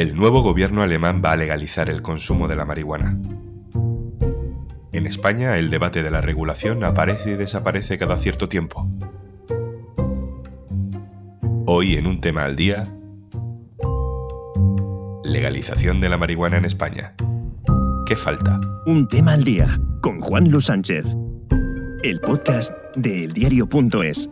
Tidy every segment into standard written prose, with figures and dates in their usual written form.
El nuevo gobierno alemán va a legalizar el consumo de la marihuana. En España, el debate de la regulación aparece y desaparece cada cierto tiempo. Hoy, en un tema al día, legalización de la marihuana en España. ¿Qué falta? Un tema al día, con Juan Luis Sánchez. El podcast de eldiario.es.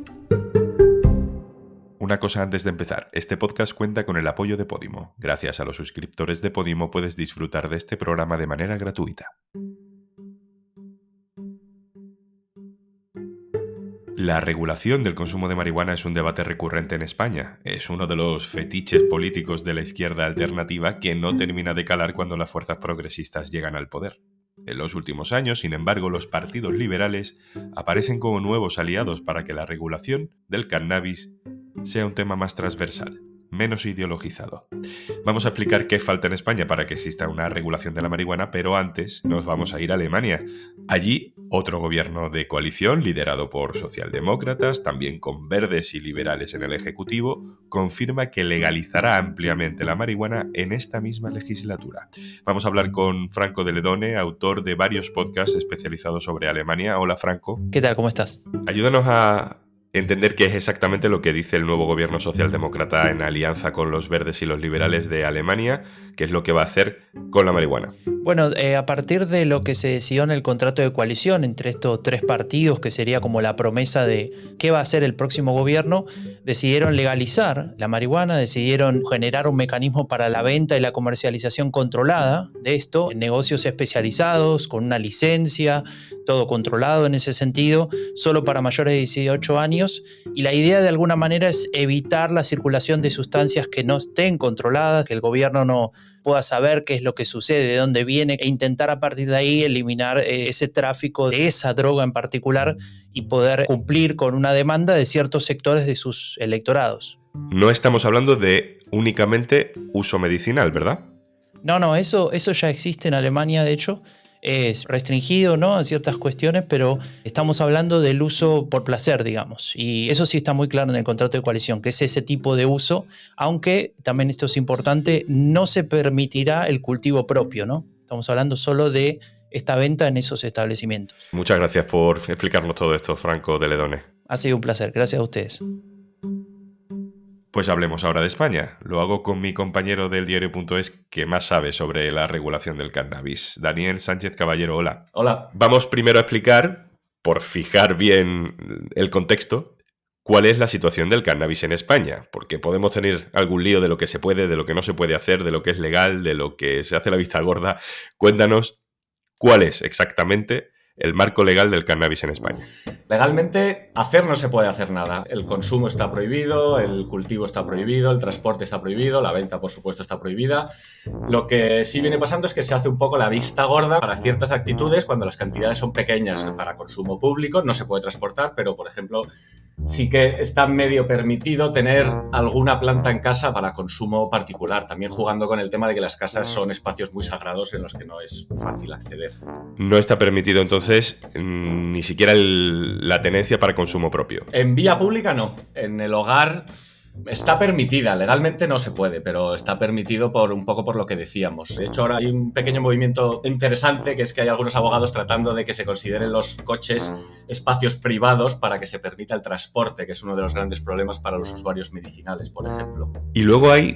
Una cosa antes de empezar, este podcast cuenta con el apoyo de Podimo. Gracias a los suscriptores de Podimo puedes disfrutar de este programa de manera gratuita. La regulación del consumo de marihuana es un debate recurrente en España. Es uno de los fetiches políticos de la izquierda alternativa que no termina de calar cuando las fuerzas progresistas llegan al poder. En los últimos años, sin embargo, los partidos liberales aparecen como nuevos aliados para que la regulación del cannabis sea un tema más transversal, menos ideologizado. Vamos a explicar qué falta en España para que exista una regulación de la marihuana, pero antes nos vamos a ir a Alemania. Allí, otro gobierno de coalición, liderado por socialdemócratas, también con verdes y liberales en el Ejecutivo, confirma que legalizará ampliamente la marihuana en esta misma legislatura. Vamos a hablar con Franco de Ledone, autor de varios podcasts especializados sobre Alemania. Hola, Franco. ¿Qué tal? ¿Cómo estás? Ayúdanos a entender qué es exactamente lo que dice el nuevo gobierno socialdemócrata en alianza con los verdes y los liberales de Alemania, qué es lo que va a hacer con la marihuana. Bueno, a partir de lo que se decidió en el contrato de coalición entre estos tres partidos, que sería como la promesa de qué va a hacer el próximo gobierno, decidieron legalizar la marihuana, decidieron generar un mecanismo para la venta y la comercialización controlada de esto, en negocios especializados, con una licencia, todo controlado en ese sentido, solo para mayores de 18 años. Y la idea de alguna manera es evitar la circulación de sustancias que no estén controladas, que el gobierno no pueda saber qué es lo que sucede, de dónde viene, e intentar a partir de ahí eliminar ese tráfico de esa droga en particular y poder cumplir con una demanda de ciertos sectores de sus electorados. No estamos hablando de únicamente uso medicinal, ¿verdad? No, eso ya existe en Alemania, de hecho. Es restringido, ¿no?, a ciertas cuestiones, pero estamos hablando del uso por placer, digamos. Y eso sí está muy claro en el contrato de coalición, que es ese tipo de uso, aunque también esto es importante, no se permitirá el cultivo propio, ¿no? Estamos hablando solo de esta venta en esos establecimientos. Muchas gracias por explicarnos todo esto, Franco de Ledone. Ha sido un placer, gracias a ustedes. Pues hablemos ahora de España. Lo hago con mi compañero del diario.es que más sabe sobre la regulación del cannabis. Daniel Sánchez Caballero, hola. Hola. Vamos primero a explicar, por fijar bien el contexto, cuál es la situación del cannabis en España. Porque podemos tener algún lío de lo que se puede, de lo que no se puede hacer, de lo que es legal, de lo que se hace la vista gorda. Cuéntanos cuál es exactamente el marco legal del cannabis en España. Legalmente, hacer no se puede hacer nada. El consumo está prohibido, el cultivo está prohibido, el transporte está prohibido, la venta, por supuesto, está prohibida. Lo que sí viene pasando es que se hace un poco la vista gorda para ciertas actitudes cuando las cantidades son pequeñas para consumo público. No se puede transportar, pero, por ejemplo, sí que está medio permitido tener alguna planta en casa para consumo particular. También jugando con el tema de que las casas son espacios muy sagrados en los que no es fácil acceder. No está permitido entonces ni siquiera la tenencia para consumo propio. En vía pública no. En el hogar está permitida. Legalmente no se puede, pero está permitido un poco por lo que decíamos. De hecho, ahora hay un pequeño movimiento interesante, que es que hay algunos abogados tratando de que se consideren los coches espacios privados para que se permita el transporte, que es uno de los grandes problemas para los usuarios medicinales, por ejemplo. Y luego hay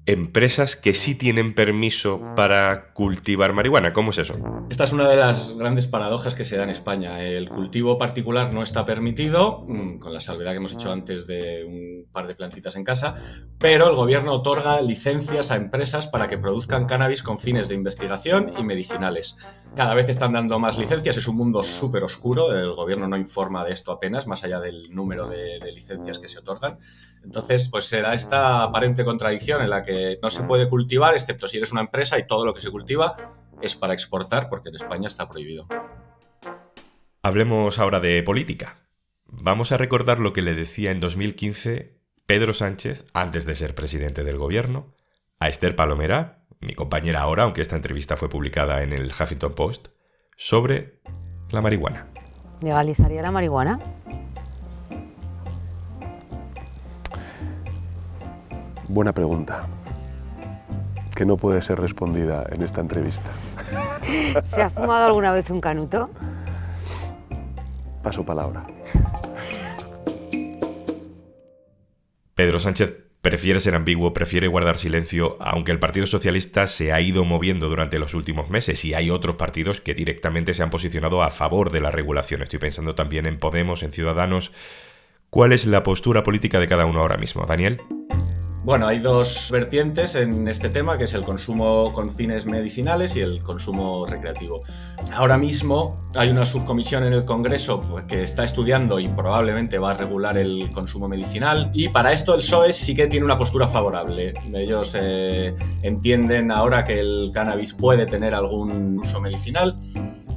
empresas que sí tienen permiso para cultivar marihuana. ¿Cómo es eso? Esta es una de las grandes paradojas que se da en España. El cultivo particular no está permitido, con la salvedad que hemos hecho antes de un par de plantitas en casa, pero el gobierno otorga licencias a empresas para que produzcan cannabis con fines de investigación y medicinales. Cada vez están dando más licencias, es un mundo súper oscuro, el gobierno no informa de esto apenas, más allá del número de licencias que se otorgan. Entonces, pues se da esta aparente contradicción en la que no se puede cultivar, excepto si eres una empresa, y todo lo que se cultiva es para exportar, porque en España está prohibido. Hablemos ahora de política. Vamos a recordar lo que le decía en 2015 Pedro Sánchez, antes de ser presidente del gobierno, a Esther Palomera, mi compañera ahora, aunque esta entrevista fue publicada en el Huffington Post, sobre la marihuana. ¿Legalizaría la marihuana? Buena pregunta. que no puede ser respondida en esta entrevista. ¿Se ha fumado alguna vez un canuto? Paso palabra. Pedro Sánchez prefiere ser ambiguo, prefiere guardar silencio, aunque el Partido Socialista se ha ido moviendo durante los últimos meses y hay otros partidos que directamente se han posicionado a favor de la regulación. Estoy pensando también en Podemos, en Ciudadanos. ¿Cuál es la postura política de cada uno ahora mismo, Daniel? Bueno, hay dos vertientes en este tema, que es el consumo con fines medicinales y el consumo recreativo. Ahora mismo hay una subcomisión en el Congreso que está estudiando y probablemente va a regular el consumo medicinal, y para esto el PSOE sí que tiene una postura favorable. Ellos entienden ahora que el cannabis puede tener algún uso medicinal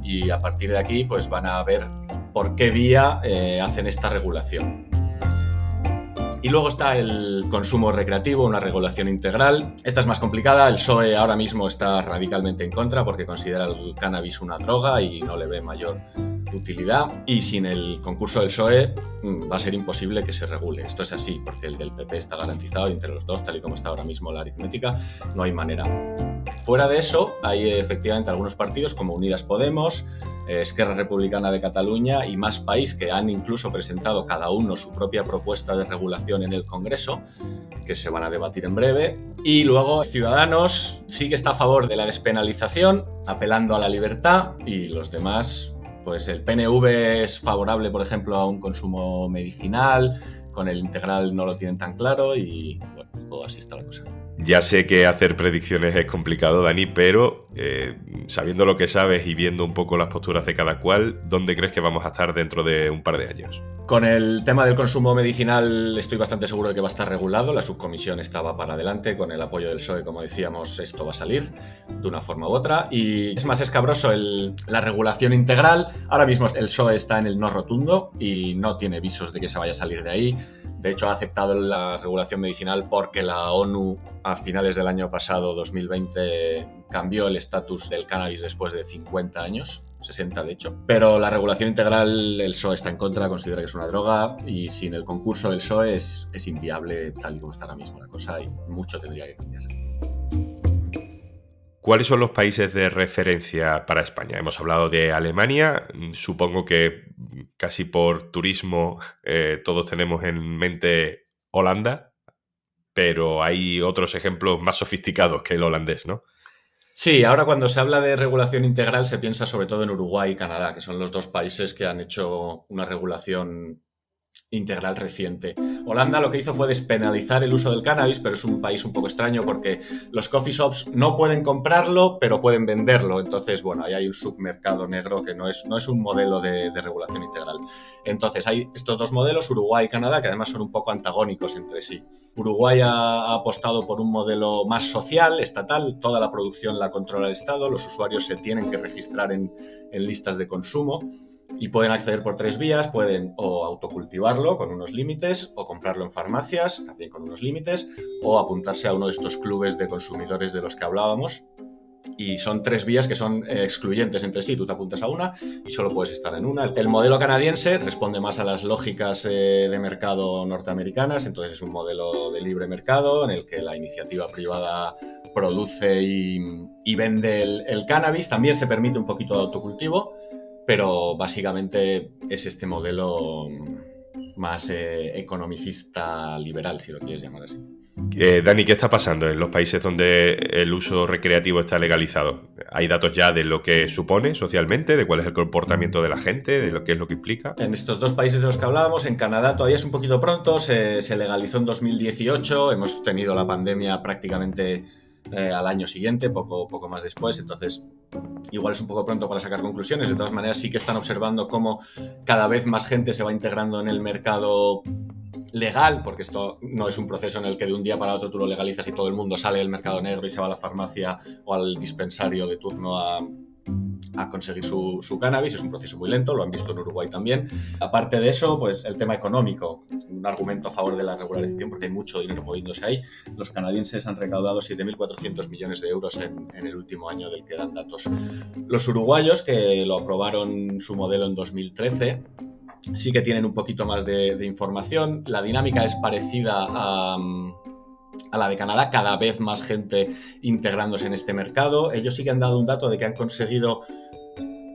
y a partir de aquí pues van a ver por qué vía hacen esta regulación. Y luego está el consumo recreativo, una regulación integral. Esta es más complicada. El PSOE ahora mismo está radicalmente en contra porque considera el cannabis una droga y no le ve mayor utilidad. Y sin el concurso del PSOE va a ser imposible que se regule. Esto es así, porque el del PP está garantizado y entre los dos, tal y como está ahora mismo la aritmética, no hay manera. Fuera de eso, hay efectivamente algunos partidos como Unidas Podemos, Esquerra Republicana de Cataluña y Más País, que han incluso presentado cada uno su propia propuesta de regulación en el Congreso, que se van a debatir en breve. Y luego Ciudadanos sí que está a favor de la despenalización, apelando a la libertad, y los demás, pues el PNV es favorable, por ejemplo, a un consumo medicinal, con el integral no lo tienen tan claro y bueno, pues así está la cosa. Ya sé que hacer predicciones es complicado, Dani, pero sabiendo lo que sabes y viendo un poco las posturas de cada cual, ¿dónde crees que vamos a estar dentro de un par de años? Con el tema del consumo medicinal estoy bastante seguro de que va a estar regulado. La subcomisión estaba para adelante, con el apoyo del PSOE, como decíamos, esto va a salir de una forma u otra. Y es más escabroso la regulación integral. Ahora mismo el PSOE está en el no rotundo y no tiene visos de que se vaya a salir de ahí. De hecho, ha aceptado la regulación medicinal porque la ONU a finales del año pasado, 2020, cambió el estatus del cannabis después de 50 años, 60 de hecho. Pero la regulación integral, el PSOE está en contra, considera que es una droga y sin el concurso del PSOE es inviable tal y como está ahora mismo la cosa y mucho tendría que cambiar. ¿Cuáles son los países de referencia para España? Hemos hablado de Alemania, supongo que casi por turismo todos tenemos en mente Holanda, pero hay otros ejemplos más sofisticados que el holandés, ¿no? Sí, ahora cuando se habla de regulación integral se piensa sobre todo en Uruguay y Canadá, que son los dos países que han hecho una regulación integral reciente. Holanda lo que hizo fue despenalizar el uso del cannabis, pero es un país un poco extraño porque los coffee shops no pueden comprarlo, pero pueden venderlo. Entonces, bueno, ahí hay un submercado negro que no es un modelo de regulación integral. Entonces, hay estos dos modelos, Uruguay y Canadá, que además son un poco antagónicos entre sí. Uruguay ha apostado por un modelo más social, estatal, toda la producción la controla el Estado, los usuarios se tienen que registrar en listas de consumo. Y pueden acceder por 3 vías, pueden o autocultivarlo con unos límites, o comprarlo en farmacias, también con unos límites, o apuntarse a uno de estos clubes de consumidores de los que hablábamos. Y son 3 vías que son excluyentes entre sí, tú te apuntas a una y solo puedes estar en una. El modelo canadiense responde más a las lógicas de mercado norteamericanas, entonces es un modelo de libre mercado en el que la iniciativa privada produce y vende el cannabis, también se permite un poquito de autocultivo, pero básicamente es este modelo más economicista liberal, si lo quieres llamar así. Dani, ¿qué está pasando en los países donde el uso recreativo está legalizado? ¿Hay datos ya de lo que supone socialmente, de cuál es el comportamiento de la gente, de lo que es lo que implica? En estos dos países de los que hablábamos, en Canadá todavía es un poquito pronto, se legalizó en 2018, hemos tenido la pandemia prácticamente al año siguiente, poco más después, entonces igual es un poco pronto para sacar conclusiones. De todas maneras sí que están observando cómo cada vez más gente se va integrando en el mercado legal, porque esto no es un proceso en el que de un día para otro tú lo legalizas y todo el mundo sale del mercado negro y se va a la farmacia o al dispensario de turno a conseguir su cannabis. Es un proceso muy lento, lo han visto en Uruguay también. Aparte de eso, pues el tema económico, un argumento a favor de la regularización porque hay mucho dinero moviéndose ahí. Los canadienses han recaudado 7.400 millones de euros en el último año del que dan datos. Los uruguayos, que lo aprobaron su modelo en 2013, sí que tienen un poquito más de información. La dinámica es parecida a la de Canadá, cada vez más gente integrándose en este mercado. Ellos sí que han dado un dato de que han conseguido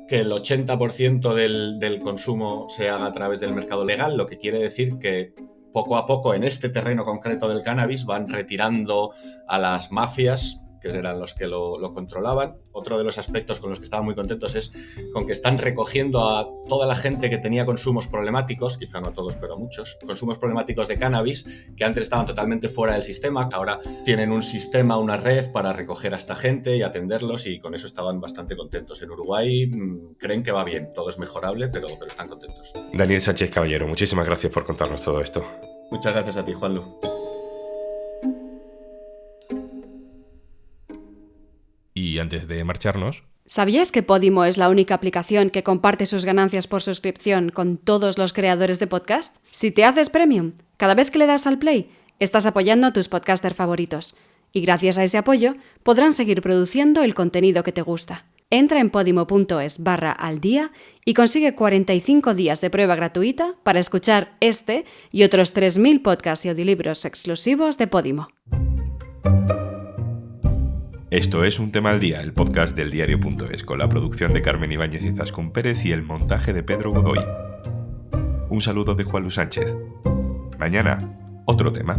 que el 80% del consumo se haga a través del mercado legal, lo que quiere decir que poco a poco en este terreno concreto del cannabis van retirando a las mafias, que eran los que lo controlaban. Otro de los aspectos con los que estaban muy contentos es con que están recogiendo a toda la gente que tenía consumos problemáticos, quizá no todos, pero muchos, consumos problemáticos de cannabis, que antes estaban totalmente fuera del sistema, que ahora tienen un sistema, una red para recoger a esta gente y atenderlos, y con eso estaban bastante contentos. En Uruguay creen que va bien, todo es mejorable, pero están contentos. Daniel Sánchez Caballero, muchísimas gracias por contarnos todo esto. Muchas gracias a ti, Juanlu. Y antes de marcharnos... ¿Sabías que Podimo es la única aplicación que comparte sus ganancias por suscripción con todos los creadores de podcast? Si te haces premium, cada vez que le das al play, estás apoyando a tus podcasters favoritos. Y gracias a ese apoyo, podrán seguir produciendo el contenido que te gusta. Entra en podimo.es/aldía y consigue 45 días de prueba gratuita para escuchar este y otros 3.000 podcasts y audiolibros exclusivos de Podimo. Esto es Un Tema al Día, el podcast del diario.es, con la producción de Carmen Ibáñez y Zascún Pérez y el montaje de Pedro Godoy. Un saludo de Juanlu Sánchez. Mañana, otro tema.